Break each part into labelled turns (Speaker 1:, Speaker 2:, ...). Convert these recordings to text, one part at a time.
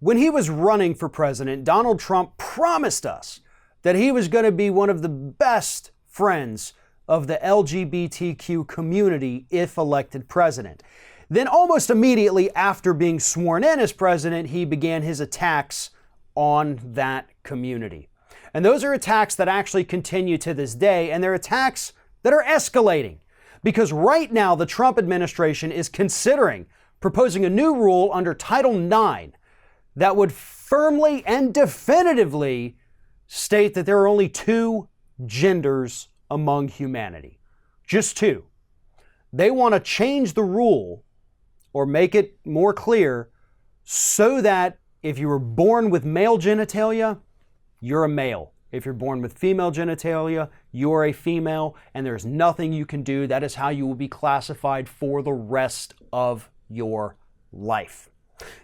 Speaker 1: When he was running for president, Donald Trump promised us that he was going to be one of the best friends of the LGBTQ community if elected president. Then almost immediately after being sworn in as president, he began his attacks on that community. And those are attacks that actually continue to this day, and they're attacks that are escalating. Because right now, the Trump administration is considering proposing a new rule under Title IX that would firmly and definitively state that there are only two genders among humanity. Just two. They want to change the rule or make it more clear so that if you were born with male genitalia, you're a male. If you're born with female genitalia, you're a female, and there's nothing you can do. That is how you will be classified for the rest of your life.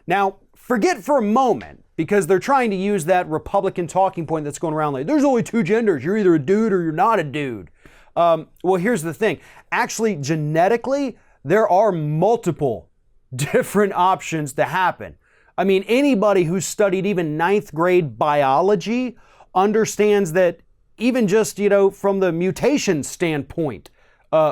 Speaker 1: Now, forget for a moment, because they're trying to use that Republican talking point that's going around like, there's only two genders. You're either a dude or you're not a dude. Well, here's the thing. Actually, genetically, there are multiple different options to happen. I mean, anybody who's studied even ninth grade biology understands that even just, from the mutation standpoint,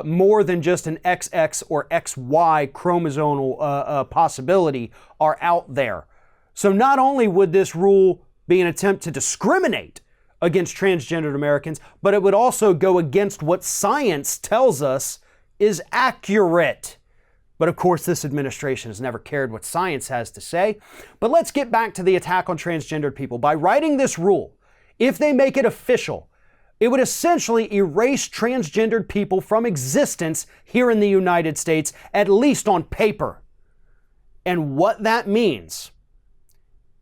Speaker 1: more than just an XX or XY chromosomal possibility are out there. So not only would this rule be an attempt to discriminate against transgendered Americans, but it would also go against what science tells us is accurate. But of course, this administration has never cared what science has to say. But let's get back to the attack on transgendered people. By writing this rule, if they make it official, it would essentially erase transgendered people from existence here in the United States, at least on paper. And what that means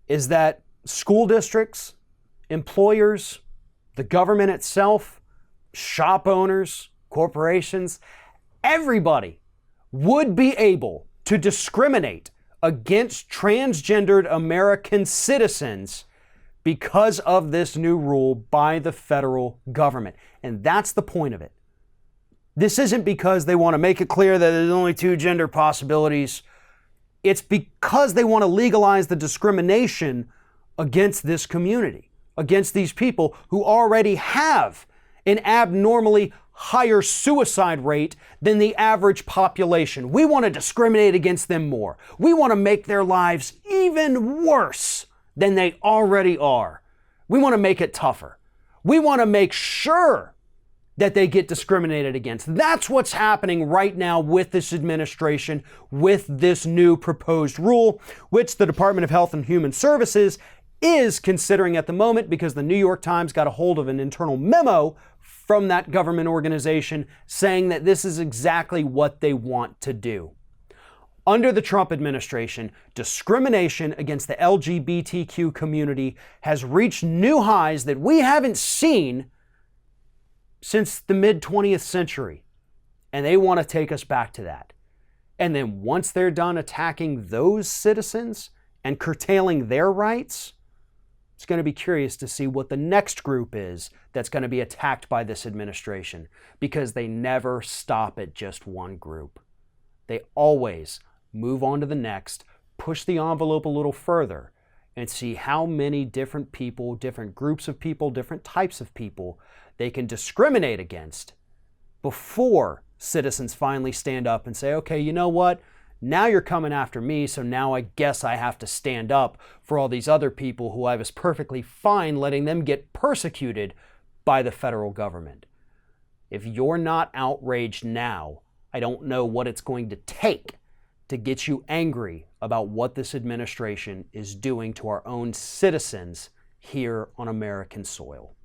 Speaker 1: is that school districts, employers, the government itself, shop owners, corporations, everybody would be able to discriminate against transgendered American citizens because of this new rule by the federal government. And that's the point of it. This isn't because they want to make it clear that there's only two gender possibilities. It's because they want to legalize the discrimination against this community, against these people who already have an abnormally higher suicide rate than the average population. We want to discriminate against them more. We want to make their lives even worse than they already are. We want to make it tougher. We want to make sure that they get discriminated against. That's what's happening right now with this administration, with this new proposed rule, which the Department of Health and Human Services is considering at the moment because the New York Times got a hold of an internal memo from that government organization saying that this is exactly what they want to do. Under the Trump administration, discrimination against the LGBTQ community has reached new highs that we haven't seen since the mid-20th century. And they want to take us back to that. And then once they're done attacking those citizens and curtailing their rights, it's going to be curious to see what the next group is that's going to be attacked by this administration, because they never stop at just one group. They always move on to the next, push the envelope a little further, and see how many different people, different groups of people, different types of people they can discriminate against before citizens finally stand up and say, okay, you know what? Now you're coming after me, so now I guess I have to stand up for all these other people who I was perfectly fine letting them get persecuted by the federal government. If you're not outraged now, I don't know what it's going to take to get you angry about what this administration is doing to our own citizens here on American soil.